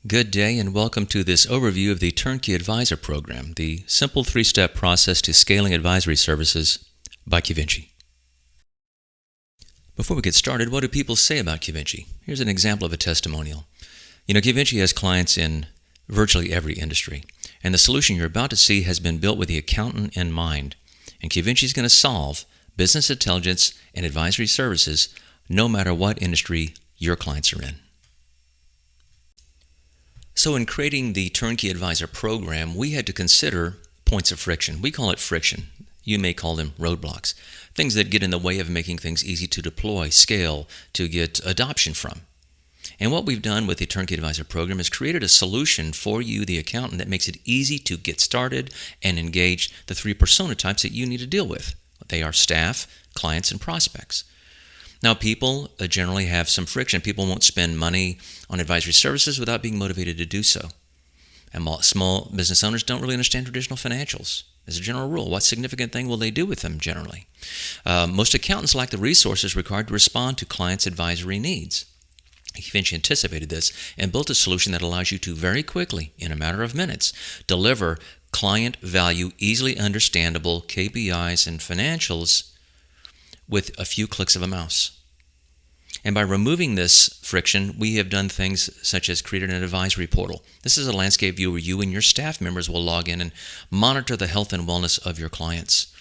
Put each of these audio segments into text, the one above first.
Good day and welcome to this overview of the Turnkey Advisor Program, the simple three-step process to scaling advisory services by Qvinci. Before we get started, what do people say about Qvinci? Here's an example of a testimonial. Qvinci has clients in virtually every industry, and the solution you're about to see has been built with the accountant in mind. And Qvinci is going to solve business intelligence and advisory services no matter what industry your clients are in. So in creating the Turnkey Advisor program, we had to consider points of friction. We call it friction. You may call them roadblocks, things that get in the way of making things easy to deploy, scale, to get adoption from. And what we've done with the Turnkey Advisor program is created a solution for you, the accountant, that makes it easy to get started and engage the three persona types that you need to deal with. They are staff, clients, and prospects. Now, people generally have some friction. People won't spend money on advisory services without being motivated to do so. And small business owners don't really understand traditional financials. As a general rule, what significant thing will they do with them generally? Most accountants lack the resources required to respond to clients' advisory needs. Qvinci anticipated this and built a solution that allows you to very quickly, in a matter of minutes, deliver client value, easily understandable KPIs and financials with a few clicks of a mouse. And by removing this friction, we have done things such as created an advisory portal. This is a landscape view where you and your staff members will log in and monitor the health and wellness of your clients.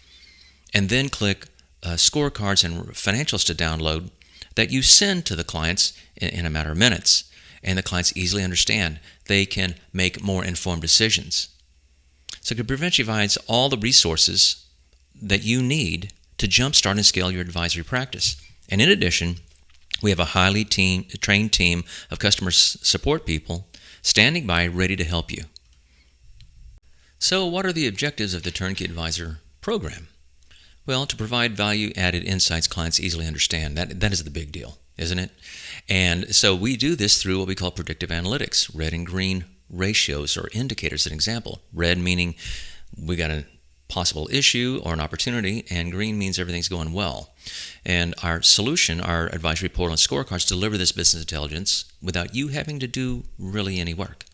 And then click scorecards and financials to download that you send to the clients in a matter of minutes. And the clients easily understand. They can make more informed decisions. So Qvinci provides all the resources that you need to jumpstart and scale your advisory practice. And in addition, we have a highly trained team of customer support people standing by ready to help you. So what are the objectives of the Turnkey Advisor program? Well, to provide value-added insights clients easily understand. That is the big deal, isn't it? And so we do this through what we call predictive analytics, red and green ratios or indicators. An example, red meaning we got a possible issue or an opportunity, and green means everything's going well. And our solution, our advisory portal and scorecards, deliver this business intelligence without you having to do really any work.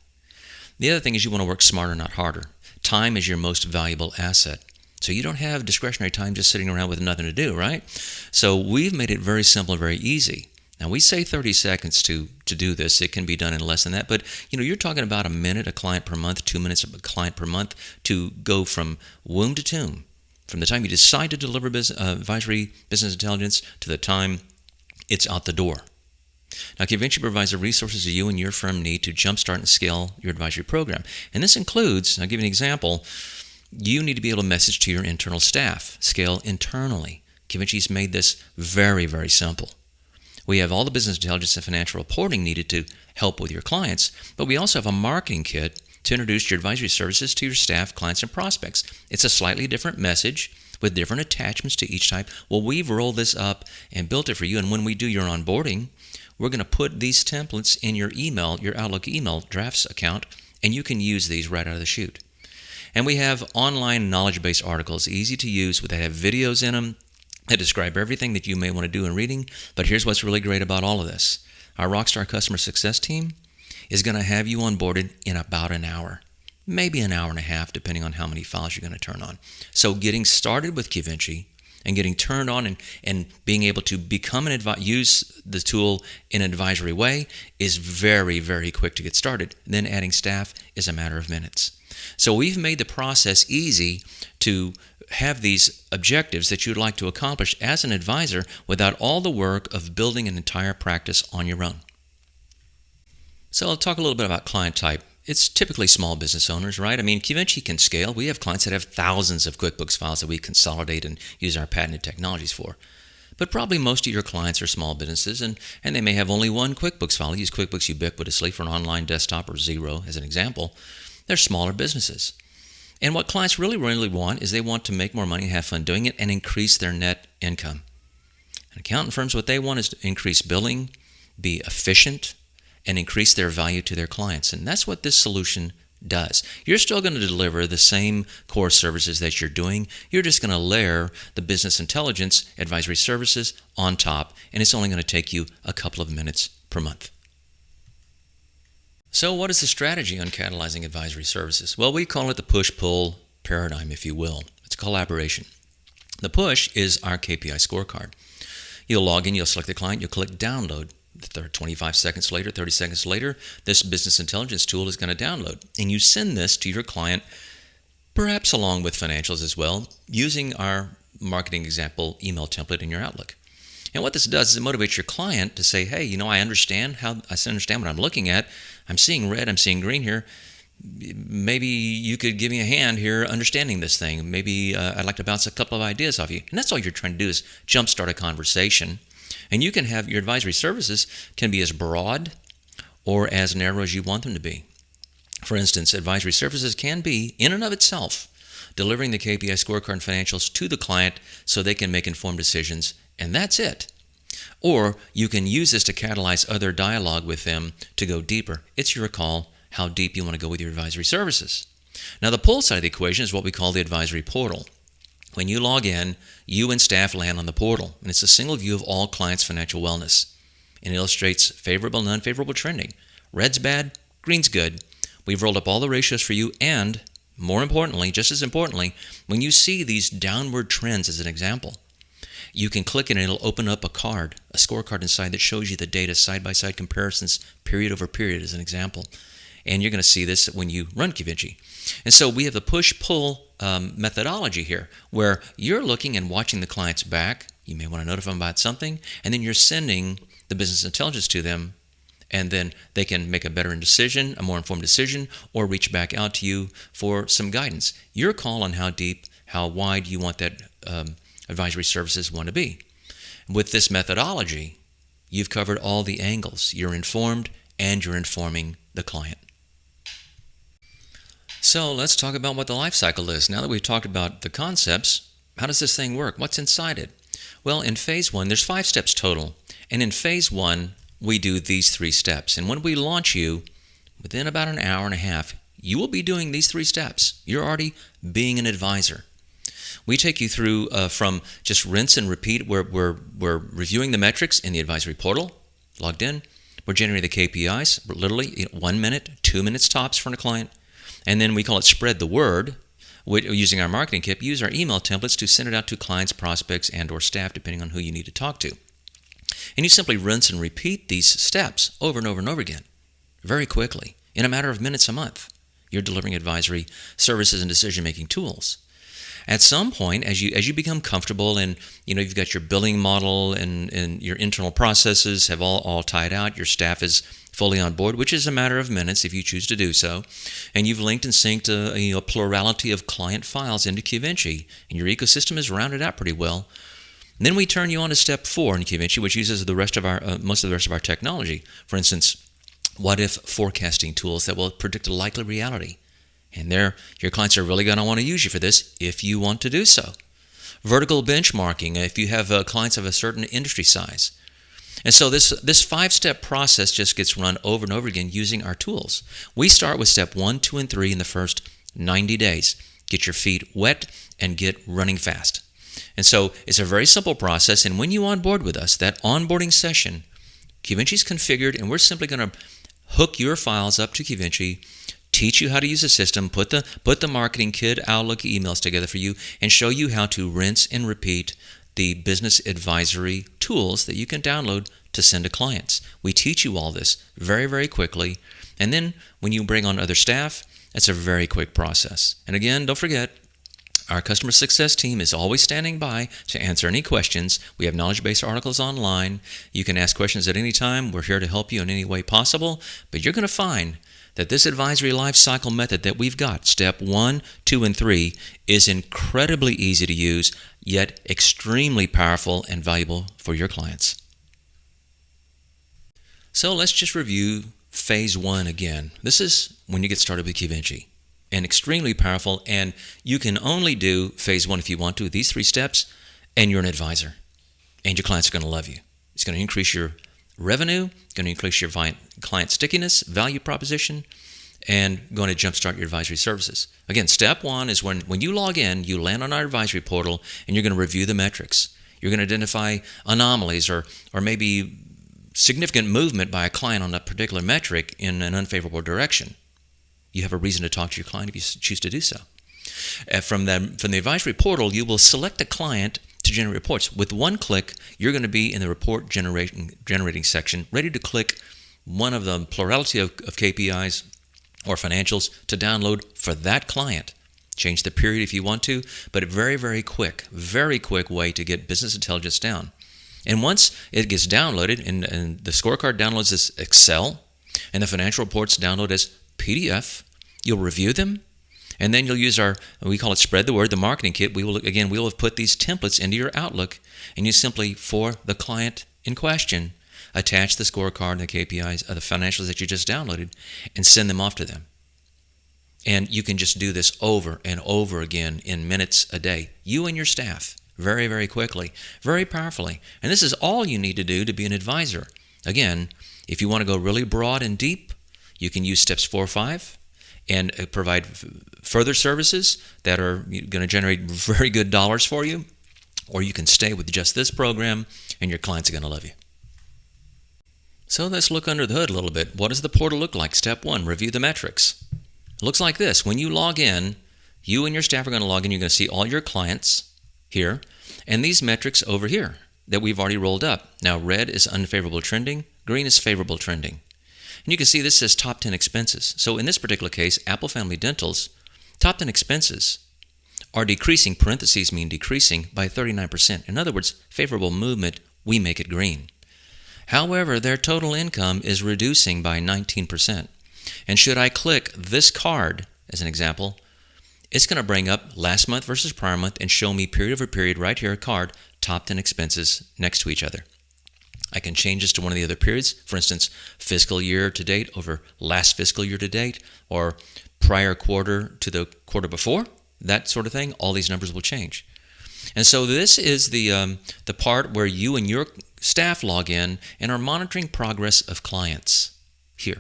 The other thing is you want to work smarter, not harder. Time is your most valuable asset. So you don't have discretionary time just sitting around with nothing to do, right? So we've made it very simple and very easy. Now, we say 30 seconds to do this. It can be done in less than that. But, you're talking about a minute a client per month, 2 minutes a client per month to go from womb to tomb, from the time you decide to deliver advisory business intelligence to the time it's out the door. Now, Qvinci provides the resources you and your firm need to jumpstart and scale your advisory program. And this includes, I'll give you an example, you need to be able to message to your internal staff, scale internally. Qvinci's made this very, very simple. We have all the business intelligence and financial reporting needed to help with your clients, but we also have a marketing kit to introduce your advisory services to your staff, clients, and prospects. It's a slightly different message with different attachments to each type. Well, we've rolled this up and built it for you, and when we do your onboarding, we're going to put these templates in your email, your Outlook email drafts account, and you can use these right out of the chute. And we have online knowledge-based articles, easy to use, that have videos in them, that describe everything that you may want to do in reading. But here's what's really great about all of this. Our Rockstar Customer Success team is going to have you onboarded in about an hour, maybe an hour and a half, depending on how many files you're going to turn on. So getting started with Qvinci and getting turned on and being able to become use the tool in an advisory way is very, very quick to get started. Then adding staff is a matter of minutes. So we've made the process easy to have these objectives that you'd like to accomplish as an advisor without all the work of building an entire practice on your own. So I'll talk a little bit about client type. It's typically small business owners, right? Qvinci can scale. We have clients that have thousands of QuickBooks files that we consolidate and use our patented technologies for. But probably most of your clients are small businesses, and they may have only one QuickBooks file. Use QuickBooks ubiquitously for an online desktop or Xero as an example. They're smaller businesses. And what clients really, really want is they want to make more money, have fun doing it, and increase their net income. And accounting firms, what they want is to increase billing, be efficient, and increase their value to their clients. And that's what this solution does. You're still going to deliver the same core services that you're doing. You're just going to layer the business intelligence advisory services on top, and it's only going to take you a couple of minutes per month. So what is the strategy on catalyzing advisory services? Well, we call it the push-pull paradigm, if you will. It's collaboration. The push is our KPI scorecard. You'll log in, you'll select the client, you'll click download. 25 seconds later, 30 seconds later, this business intelligence tool is going to download. And you send this to your client, perhaps along with financials as well, using our marketing example email template in your Outlook. And what this does is it motivates your client to say, hey, I understand what I'm looking at. I'm seeing red, I'm seeing green here. Maybe you could give me a hand here understanding this thing. Maybe I'd like to bounce a couple of ideas off you. And that's all you're trying to do is jumpstart a conversation. And you can have your advisory services can be as broad or as narrow as you want them to be. For instance, advisory services can be, in and of itself, delivering the KPI scorecard and financials to the client so they can make informed decisions, and that's it. Or you can use this to catalyze other dialogue with them to go deeper. It's your call how deep you want to go with your advisory services. Now, the pull side of the equation is what we call the advisory portal. When you log in, you and staff land on the portal, and it's a single view of all clients' financial wellness. It illustrates favorable and unfavorable trending. Red's bad, green's good. We've rolled up all the ratios for you, and more importantly, just as importantly, when you see these downward trends as an example, you can click it and it'll open up a scorecard inside that shows you the data side-by-side comparisons, period over period as an example. And you're going to see this when you run Qvinci. And so we have the push-pull methodology here, where you're looking and watching the client's back. You may want to notify them about something, and then you're sending the business intelligence to them, and then they can make a better decision, a more informed decision, or reach back out to you for some guidance. Your call on how deep, how wide you want that advisory services want to be. With this methodology, you've covered all the angles. You're informed, and you're informing the client. So let's talk about what the life cycle is. Now that we've talked about the concepts, how does this thing work? What's inside it? Well, in phase 1, there's 5 steps total. And in phase 1, we do these 3 steps. And when we launch you, within about an hour and a half, you will be doing these 3 steps. You're already being an advisor. We take you through from just rinse and repeat. We're reviewing the metrics in the advisory portal, logged in. We're generating the KPIs, literally 1 minute, 2 minutes tops for a client. And then we call it spread the word. Using our marketing kit, use our email templates to send it out to clients, prospects, and or staff, depending on who you need to talk to. And you simply rinse and repeat these steps over and over and over again, very quickly, in a matter of minutes a month. You're delivering advisory services and decision-making tools. At some point, as you become comfortable and you've got your billing model and your internal processes have all tied out, your staff is fully on board, which is a matter of minutes if you choose to do so, and you've linked and synced a plurality of client files into Qvinci, and your ecosystem is rounded out pretty well. And then we turn you on to step 4 in Qvinci, which uses most of the rest of our technology. For instance, what-if forecasting tools that will predict a likely reality. And your clients are really going to want to use you for this if you want to do so. Vertical benchmarking, if you have clients of a certain industry size. And so this 5-step process just gets run over and over again using our tools. We start with step 1, 2, and 3 in the first 90 days. Get your feet wet and get running fast. And so it's a very simple process. And when you onboard with us, that onboarding session, Qvinci's configured, and we're simply going to hook your files up to Qvinci, teach you how to use the system, put the marketing kit, Outlook emails together for you, and show you how to rinse and repeat the business advisory tools that you can download to send to clients. We teach you all this very, very quickly. And then when you bring on other staff, it's a very quick process. And again, don't forget, our customer success team is always standing by to answer any questions. We have knowledge-based articles online. You can ask questions at any time. We're here to help you in any way possible. But you're going to find that this advisory life cycle method that we've got, step 1, 2, and 3, is incredibly easy to use, yet extremely powerful and valuable for your clients. So let's just review phase 1 again. This is when you get started with Qvinci, and extremely powerful, and you can only do phase 1 if you want to, these 3 steps, and you're an advisor, and your clients are going to love you. It's going to increase your revenue, going to increase your client stickiness, value proposition, and going to jumpstart your advisory services. Again, step 1 is when you log in, you land on our advisory portal, and you're going to review the metrics. You're going to identify anomalies or maybe significant movement by a client on a particular metric in an unfavorable direction, you have a reason to talk to your client if you choose to do so. From the advisory portal, you will select a client to generate reports. With one click, you're going to be in the report generating section, ready to click one of the plurality of KPIs or financials to download for that client. Change the period if you want to, but a very, very quick way to get business intelligence down. And once it gets downloaded, and the scorecard downloads as Excel, and the financial reports download as PDF, you'll review them, and then you'll use we call it Spread the Word, the marketing kit. We will have put these templates into your Outlook, and you simply, for the client in question, attach the scorecard and the KPIs of the financials that you just downloaded and send them off to them. And you can just do this over and over again in minutes a day, you and your staff, very, very quickly, very powerfully. And this is all you need to do to be an advisor. Again, if you want to go really broad and deep, you can use steps 4 or 5 and provide further services that are going to generate very good dollars for you, or you can stay with just this program and your clients are going to love you. So let's look under the hood a little bit. What does the portal look like? Step 1, review the metrics. It looks like this. When you log in, you and your staff are going to log in. You're going to see all your clients here and these metrics over here that we've already rolled up. Now, red is unfavorable trending. Green is favorable trending. And you can see this says top 10 expenses. So in this particular case, Apple Family Dental's top 10 expenses are decreasing, parentheses mean decreasing, by 39%. In other words, favorable movement, we make it green. However, their total income is reducing by 19%. And should I click this card, as an example, it's going to bring up last month versus prior month and show me period over period right here, a card, top 10 expenses next to each other. I can change this to one of the other periods, for instance, fiscal year to date over last fiscal year to date, or prior quarter to the quarter before, that sort of thing. All these numbers will change. And so this is the part where you and your staff log in and are monitoring progress of clients here.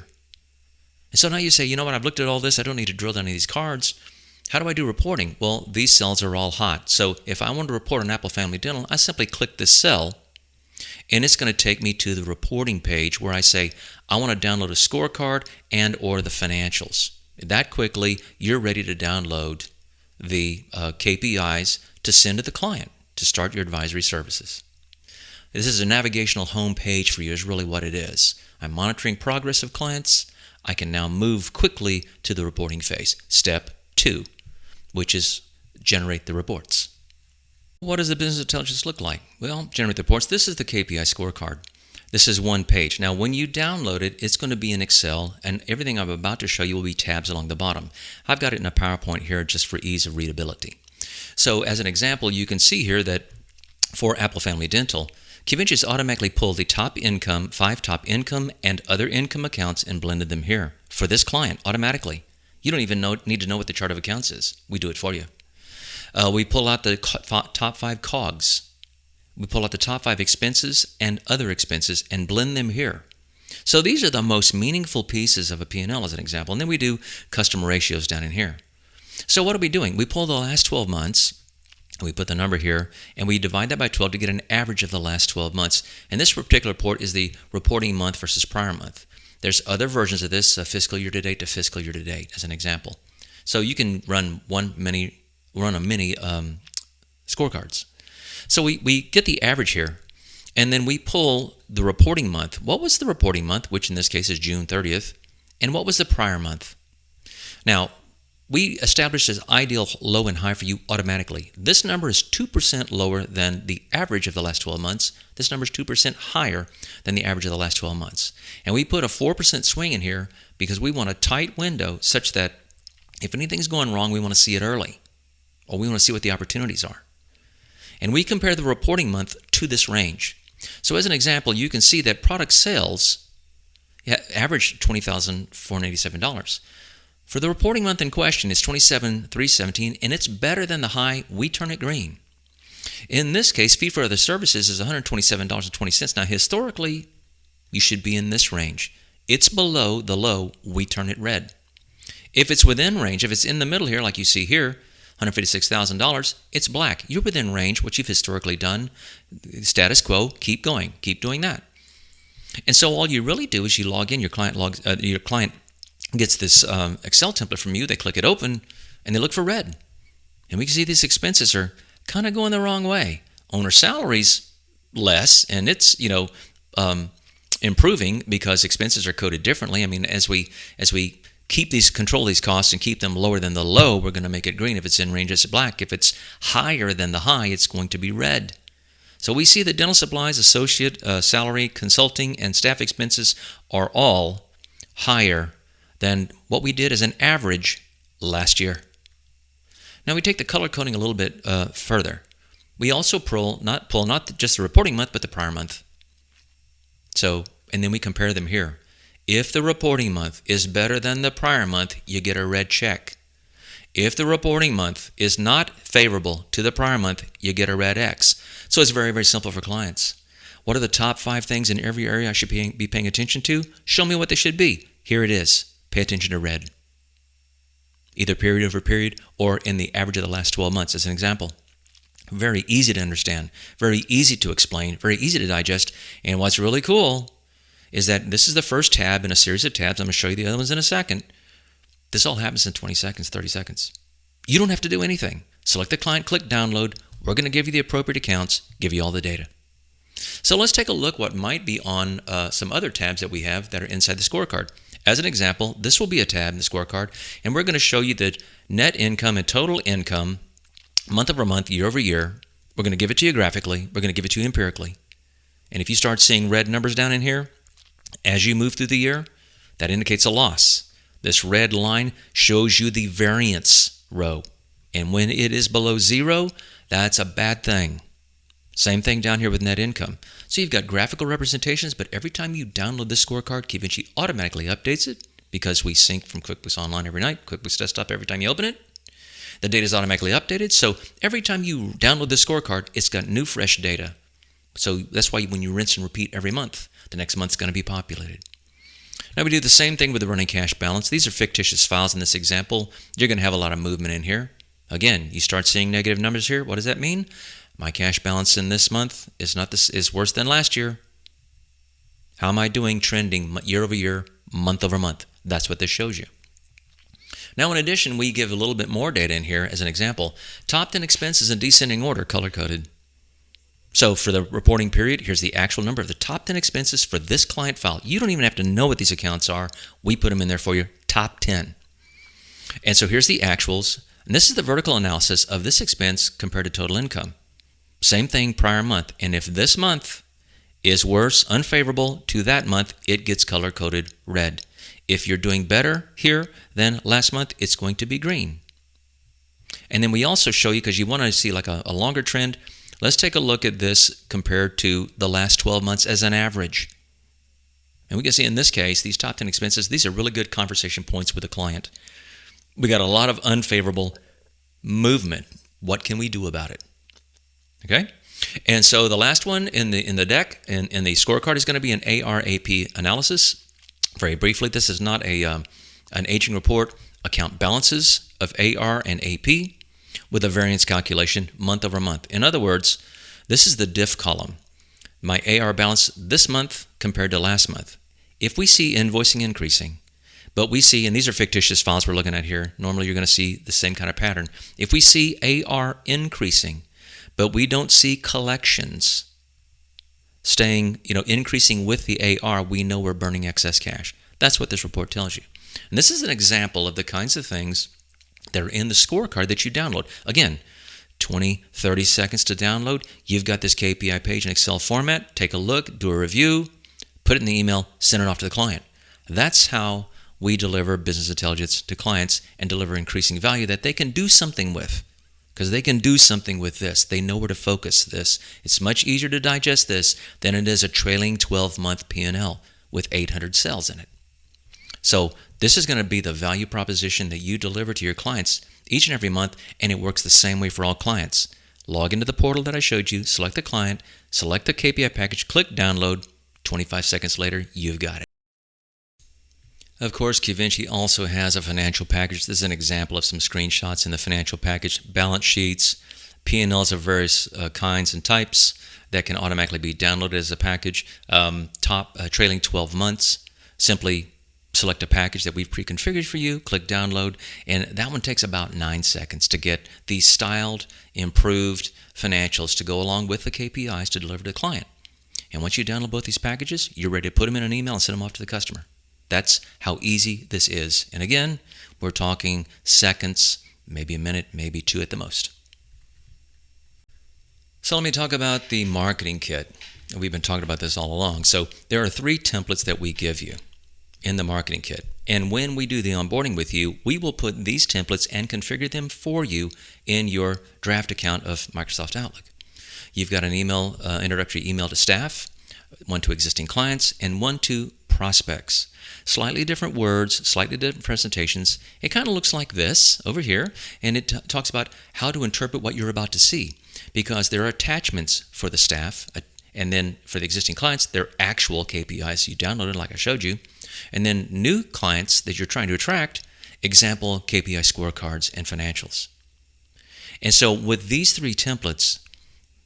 And so now you say, you know what, I've looked at all this, I don't need to drill down any of these cards. How do I do reporting? Well, these cells are all hot. So if I want to report on Apple Family Dental, I simply click this cell, and it's going to take me to the reporting page where I say, I want to download a scorecard and or the financials. That quickly, you're ready to download the KPIs to send to the client to start your advisory services. This is a navigational home page for you is really what it is. I'm monitoring progress of clients. I can now move quickly to the reporting phase. Step 2, which is generate the reports. What does the business intelligence look like? Well, generate the reports. This is the KPI scorecard. This is one page. Now, when you download it, it's going to be in Excel, and everything I'm about to show you will be tabs along the bottom. I've got it in a PowerPoint here just for ease of readability. So as an example, you can see here that for Apple Family Dental, Qvinci has automatically pulled the top income, 5 top income and other income accounts and blended them here for this client automatically. You don't even need to know what the chart of accounts is. We do it for you. We pull out the top 5 COGS. We pull out the top 5 expenses and other expenses and blend them here. So these are the most meaningful pieces of a P&L as an example. And then we do customer ratios down in here. So what are we doing? We pull the last 12 months, and we put the number here, and we divide that by 12 to get an average of the last 12 months. And this particular report is the reporting month versus prior month. There's other versions of this, fiscal year to date to fiscal year to date, as an example. So you can run a mini scorecards. So we get the average here, and then we pull the reporting month. What was the reporting month, which in this case is June 30th, and what was the prior month? Now, we established as ideal low and high for you automatically. This number is 2% lower than the average of the last 12 months. This number is 2% higher than the average of the last 12 months. And we put a 4% swing in here because we want a tight window such that if anything's going wrong, we want to see it early, or we want to see what the opportunities are. And we compare the reporting month to this range. So as an example, you can see that product sales averaged $20,487. For the reporting month in question, it's $27,317, and it's better than the high. We turn it green. In this case, fee for other services is $127.20. Now, historically, you should be in this range. It's below the low. We turn it red. If it's within range, if it's in the middle here, like you see here, $156,000, it's black. You're within range, what you've historically done. Status quo, keep going. Keep doing that. And so all you really do is you log in. Your client gets this Excel template from you. They click it open, and they look for red. And we can see these expenses are kind of going the wrong way. Owner salaries less, and it's improving because expenses are coded differently. I mean, as we control these costs and keep them lower than the low, we're going to make it green. If it's in range, it's black. If it's higher than the high, it's going to be red. So we see that dental supplies, associate salary, consulting, and staff expenses are all higher than what we did as an average last year. Now we take the color coding a little bit further. We also pull not just the reporting month, but the prior month. So, and then we compare them here. If the reporting month is better than the prior month, you get a red check. If the reporting month is not favorable to the prior month, you get a red X. So it's very, very simple for clients. What are the top 5 things in every area I should be paying attention to? Show me what they should be. Here it is. Pay attention to red. Either period over period or in the average of the last 12 months as an example. Very easy to understand, very easy to explain, very easy to digest. And what's really cool is that this is the first tab in a series of tabs. I'm going to show you the other ones in a second. This all happens in 20 seconds, 30 seconds. You don't have to do anything. Select the client, click download. We're going to give you the appropriate accounts, give you all the data. So let's take a look what might be on some other tabs that we have that are inside the scorecard. As an example, this will be a tab in the scorecard, and we're going to show you the net income and total income month over month, year over year. We're going to give it to you graphically. We're going to give it to you empirically. And if you start seeing red numbers down in here, as you move through the year, that indicates a loss. This red line shows you the variance row. And when it is below 0, that's a bad thing. Same thing down here with net income. So you've got graphical representations, but every time you download this scorecard, Qvinci automatically updates it because we sync from QuickBooks Online every night, QuickBooks Desktop every time you open it. The data is automatically updated, so every time you download the scorecard, it's got new, fresh data. So that's why when you rinse and repeat every month, the next month's going to be populated. Now we do the same thing with the running cash balance. These are fictitious files in this example. You're going to have a lot of movement in here. Again, you start seeing negative numbers here. What does that mean? My cash balance in this month is worse than last year. How am I doing trending year over year, month over month? That's what this shows you. Now, in addition, we give a little bit more data in here as an example. Top 10 expenses in descending order, color-coded. So for the reporting period, here's the actual number of the top 10 expenses for this client file. You don't even have to know what these accounts are. We put them in there for you, top 10. And so here's the actuals. And this is the vertical analysis of this expense compared to total income. Same thing prior month. And if this month is worse, unfavorable to that month, it gets color-coded red. If you're doing better here than last month, it's going to be green. And then we also show you, because you want to see like a longer trend, let's take a look at this compared to the last 12 months as an average. And we can see in this case, these top 10 expenses, these are really good conversation points with the client. We got a lot of unfavorable movement. What can we do about it? Okay? And so the last one in the deck, in the scorecard, is going to be an AR/AP analysis. Very briefly, this is not an aging report. Account balances of AR and AP with a variance calculation month over month. In other words, this is the diff column. My AR balance this month compared to last month. If we see invoicing increasing, but we see, and these are fictitious files we're looking at here, normally you're going to see the same kind of pattern. If we see AR increasing, but we don't see collections staying, increasing with the AR, we know we're burning excess cash. That's what this report tells you. And this is an example of the kinds of things that are in the scorecard that you download. Again, 20, 30 seconds to download. You've got this KPI page in Excel format. Take a look, do a review, put it in the email, send it off to the client. That's how we deliver business intelligence to clients and deliver increasing value that they can do something with. Because they can do something with this. They know where to focus this. It's much easier to digest this than it is a trailing 12-month P&L with 800 cells in it. So this is going to be the value proposition that you deliver to your clients each and every month, and it works the same way for all clients. Log into the portal that I showed you, select the client, select the KPI package, click download. 25 seconds later, you've got it. Of course, Qvinci also has a financial package. This is an example of some screenshots in the financial package. Balance sheets, P&Ls of various kinds and types that can automatically be downloaded as a package. Trailing 12 months, simply select a package that we've pre-configured for you, click download, and that one takes about 9 seconds to get these styled, improved financials to go along with the KPIs to deliver to the client. And once you download both these packages, you're ready to put them in an email and send them off to the customer. That's how easy this is. And again, we're talking seconds, maybe a minute, maybe 2 at the most. So let me talk about the marketing kit. We've been talking about this all along. So there are 3 templates that we give you in the marketing kit. And when we do the onboarding with you, we will put these templates and configure them for you in your draft account of Microsoft Outlook. You've got an email, introductory email to staff, one to existing clients, and one to prospects. Slightly different words, slightly different presentations. It kind of looks like this over here, and it talks about how to interpret what you're about to see, because there are attachments for the staff, and then for the existing clients, they're actual KPIs you downloaded like I showed you, and then new clients that you're trying to attract, example KPI scorecards and financials. And so with these 3 templates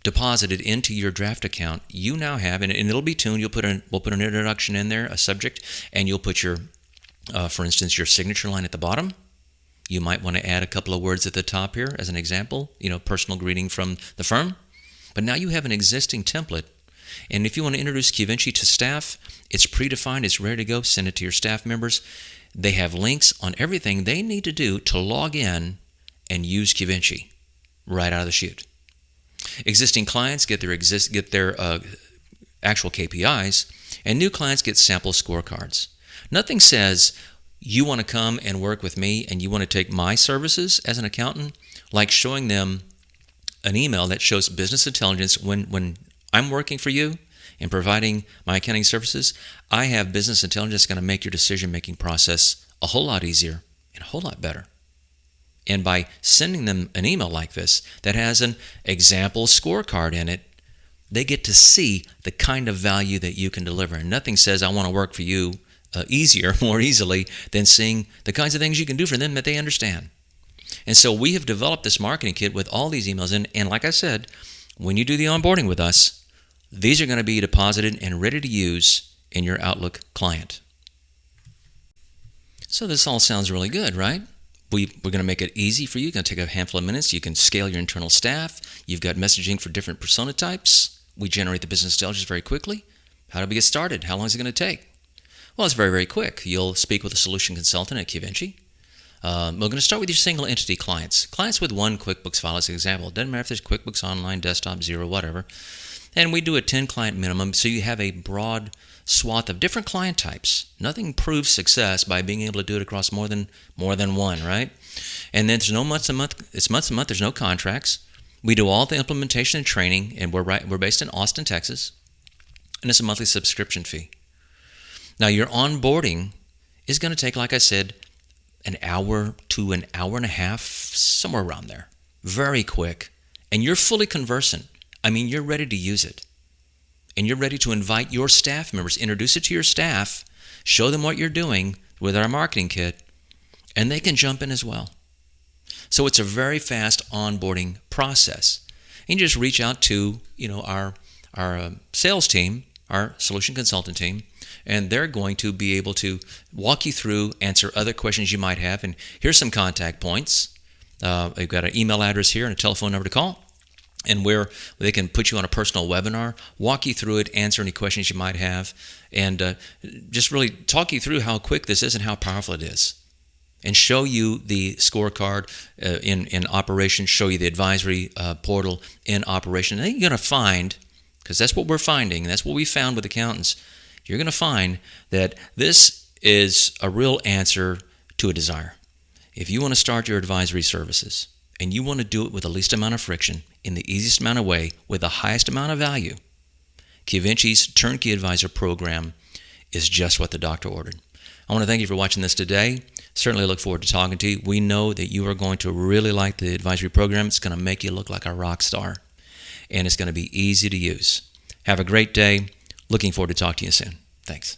deposited into your draft account, you now have, and it'll be tuned, we'll put an introduction in there, a subject, and you'll put your, for instance, your signature line at the bottom. You might want to add a couple of words at the top here as an example, personal greeting from the firm. But now you have an existing template, and if you want to introduce Qvinci to staff, it's predefined, it's ready to go, send it to your staff members. They have links on everything they need to do to log in and use Qvinci right out of the chute. Existing clients get their actual KPIs, and new clients get sample scorecards. Nothing says you want to come and work with me and you want to take my services as an accountant like showing them an email that shows business intelligence. When I'm working for you and providing my accounting services, I have business intelligence going to make your decision-making process a whole lot easier and a whole lot better. And by sending them an email like this that has an example scorecard in it, they get to see the kind of value that you can deliver. And nothing says I want to work for you more easily than seeing the kinds of things you can do for them that they understand. And so we have developed this marketing kit with all these emails in. And like I said, when you do the onboarding with us, these are going to be deposited and ready to use in your Outlook client. So this all sounds really good, right? We're going to make it easy for you. It's going to take a handful of minutes. You can scale your internal staff. You've got messaging for different persona types. We generate the business intelligence very quickly. How do we get started? How long is it going to take? Well, it's very, very quick. You'll speak with a solution consultant at Qvinci. We're going to start with your single entity clients. Clients with one QuickBooks file as an example. It doesn't matter if there's QuickBooks Online, Desktop, Zero, whatever. And we do a 10 client minimum, so you have a broad swath of different client types. Nothing proves success by being able to do it across more than one, right? And then there's no months a month. It's months a month. There's no contracts. We do all the implementation and training, and we're based in Austin, Texas, and it's a monthly subscription fee. Now your onboarding is going to take, like I said, an hour to an hour and a half, somewhere around there. Very quick, and you're fully conversant. I mean, you're ready to use it. And you're ready to invite your staff members, introduce it to your staff, show them what you're doing with our marketing kit, and they can jump in as well. So it's a very fast onboarding process. And you just reach out to our sales team, our solution consultant team, and they're going to be able to walk you through, answer other questions you might have. And here's some contact points. They've got an email address here and a telephone number to call, and where they can put you on a personal webinar, walk you through it, answer any questions you might have, and just really talk you through how quick this is and how powerful it is, and show you the scorecard in operation, show you the advisory portal in operation. And you're going to find, because that's what we're finding, and that's what we found with accountants, you're going to find that this is a real answer to a desire. If you want to start your advisory services, and you want to do it with the least amount of friction, in the easiest amount of way, with the highest amount of value, Qvinci's Turnkey Advisor program is just what the doctor ordered. I want to thank you for watching this today. Certainly look forward to talking to you. We know that you are going to really like the advisory program. It's going to make you look like a rock star, and it's going to be easy to use. Have a great day. Looking forward to talking to you soon. Thanks.